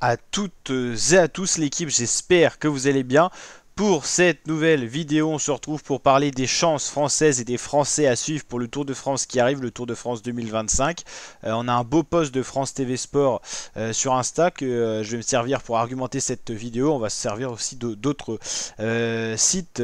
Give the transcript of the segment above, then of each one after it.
à toutes et à tous l'équipe, j'espère que vous allez bien. Pour cette nouvelle vidéo, on se retrouve pour parler des chances françaises et des Français à suivre pour le Tour de France qui arrive, le Tour de France 2025. On a un beau post de France TV Sport sur Insta que je vais me servir pour argumenter cette vidéo. On va se servir aussi d'autres sites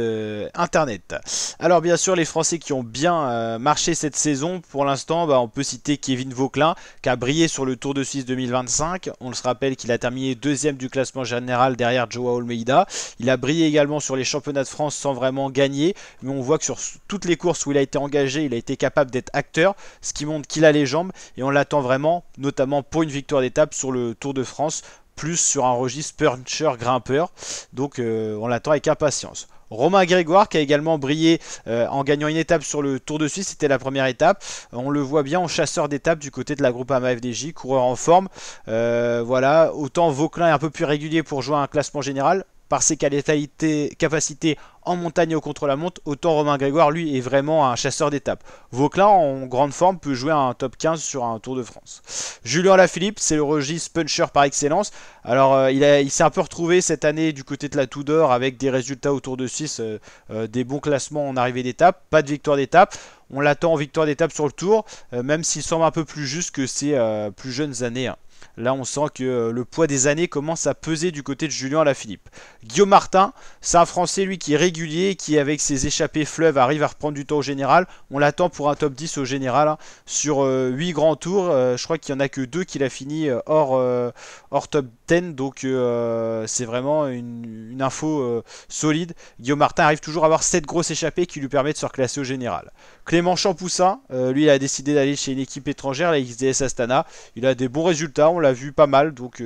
internet. Alors bien sûr, les Français qui ont bien marché cette saison, pour l'instant, on peut citer Kevin Vauquelin qui a brillé sur le Tour de Suisse 2025. On se rappelle qu'il a terminé deuxième du classement général derrière Joao Almeida. Il a brillé également sur les championnats de France sans vraiment gagner, mais on voit que sur toutes les courses où il a été engagé, il a été capable d'être acteur, ce qui montre qu'il a les jambes, et on l'attend vraiment, notamment pour une victoire d'étape sur le Tour de France, plus sur un registre puncher grimpeur, donc on l'attend avec impatience. Romain Grégoire qui a également brillé en gagnant une étape sur le Tour de Suisse, c'était la première étape. On le voit bien en chasseur d'étape du côté de la Groupama FDJ, coureur en forme. Voilà, autant Vauquelin est un peu plus régulier pour jouer un classement général par ses capacités en montagne et au contre-la-montre, autant Romain Grégoire, lui, est vraiment un chasseur d'étape. Vauquelin, en grande forme, peut jouer un top 15 sur un Tour de France. Julien Alaphilippe, c'est le registre puncher par excellence. Alors, il s'est un peu retrouvé cette année du côté de la Tudor avec des résultats au Tour de Suisse, des bons classements en arrivée d'étape, pas de victoire d'étape. On l'attend en victoire d'étape sur le Tour, même s'il semble un peu plus juste que ses plus jeunes années. Là, on sent que le poids des années commence à peser du côté de Julien Alaphilippe. Guillaume Martin, c'est un Français, lui, qui est régulier, qui, avec ses échappées fleuves, arrive à reprendre du temps au général. On l'attend pour un top 10 au général, hein, sur 8 grands tours. Je crois qu'il n'y en a que 2 qu'il a fini hors top 10, donc c'est vraiment une info solide. Guillaume Martin arrive toujours à avoir 7 grosses échappées qui lui permettent de se reclasser au général. Clément Champoussin, lui, il a décidé d'aller chez une équipe étrangère, la XDS Astana. Il a des bons résultats, on l'a vu pas mal, donc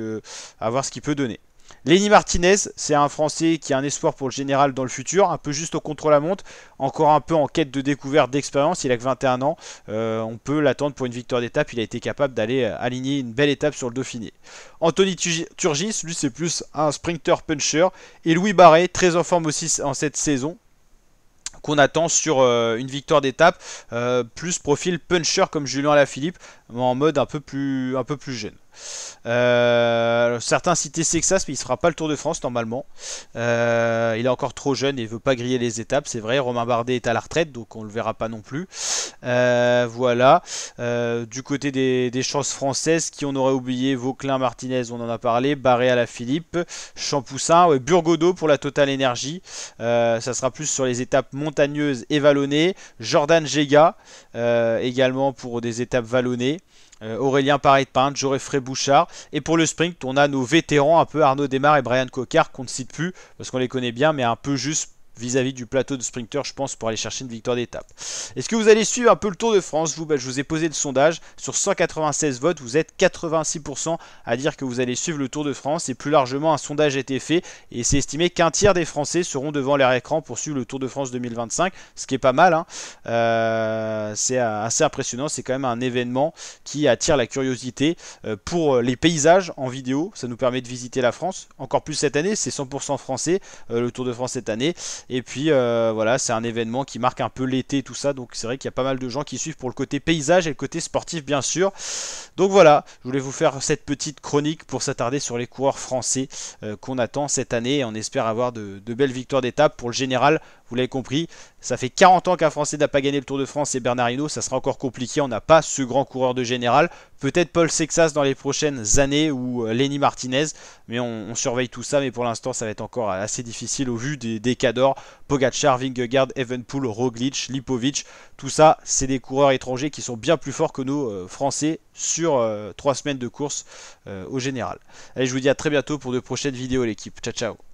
à voir ce qu'il peut donner. Lenny Martinez, c'est un Français qui a un espoir pour le général dans le futur, un peu juste au contre-la-montre, encore un peu en quête de découverte d'expérience, il a que 21 ans, on peut l'attendre pour une victoire d'étape, il a été capable d'aller aligner une belle étape sur le Dauphiné. Anthony Turgis, lui c'est plus un sprinter puncher, et Louis Barret, très en forme aussi en cette saison, qu'on attend sur une victoire d'étape, plus profil puncher comme Julien Alaphilippe, mais en mode un peu plus jeune. Certains citaient Sexas, mais il ne fera pas le Tour de France normalement. Il est encore trop jeune et ne veut pas griller les étapes, c'est vrai. Romain Bardet est à la retraite, donc on ne le verra pas non plus. Voilà. Du côté des chances françaises, qui on aurait oublié, Vauquelin, Martinez, on en a parlé, Barret Alaphilippe, Champoussin, ouais, Burgodeau pour la Total Energy. Ça sera plus sur les étapes montagneuses et vallonnées. Jordan Gega, également pour des étapes vallonnées. Aurélien Paré-de-Pinte, Geoffrey Bouchard. Et pour le sprint, on a nos vétérans un peu, Arnaud Démare et Brian Cocard, qu'on ne cite plus parce qu'on les connaît bien, mais un peu juste vis-à-vis du plateau de sprinter, je pense, pour aller chercher une victoire d'étape. Est-ce que vous allez suivre un peu le Tour de France? Je vous ai posé le sondage. Sur 196 votes, vous êtes 86% à dire que vous allez suivre le Tour de France. Et plus largement, un sondage a été fait. Et c'est estimé qu'un tiers des Français seront devant leur écran pour suivre le Tour de France 2025. Ce qui est pas mal, hein. C'est assez impressionnant. C'est quand même un événement qui attire la curiosité pour les paysages en vidéo. Ça nous permet de visiter la France. Encore plus cette année, c'est 100% français, le Tour de France cette année. Et puis voilà, c'est un événement qui marque un peu l'été, tout ça. Donc c'est vrai qu'il y a pas mal de gens qui suivent pour le côté paysage et le côté sportif, bien sûr. Donc voilà, je voulais vous faire cette petite chronique pour s'attarder sur les coureurs français qu'on attend cette année. Et on espère avoir de belles victoires d'étape pour le général. Vous l'avez compris, ça fait 40 ans qu'un Français n'a pas gagné le Tour de France, c'est Bernard Hinault. Ça sera encore compliqué, on n'a pas ce grand coureur de général. Peut-être Paul Sexas dans les prochaines années ou Lenny Martinez. Mais on surveille tout ça, mais pour l'instant ça va être encore assez difficile au vu des cadors. Pogacar, Vingegaard, Evenepoel, Roglic, Lipovic. Tout ça, c'est des coureurs étrangers qui sont bien plus forts que nos Français sur 3 semaines de course au général. Allez, je vous dis à très bientôt pour de prochaines vidéos l'équipe. Ciao, ciao.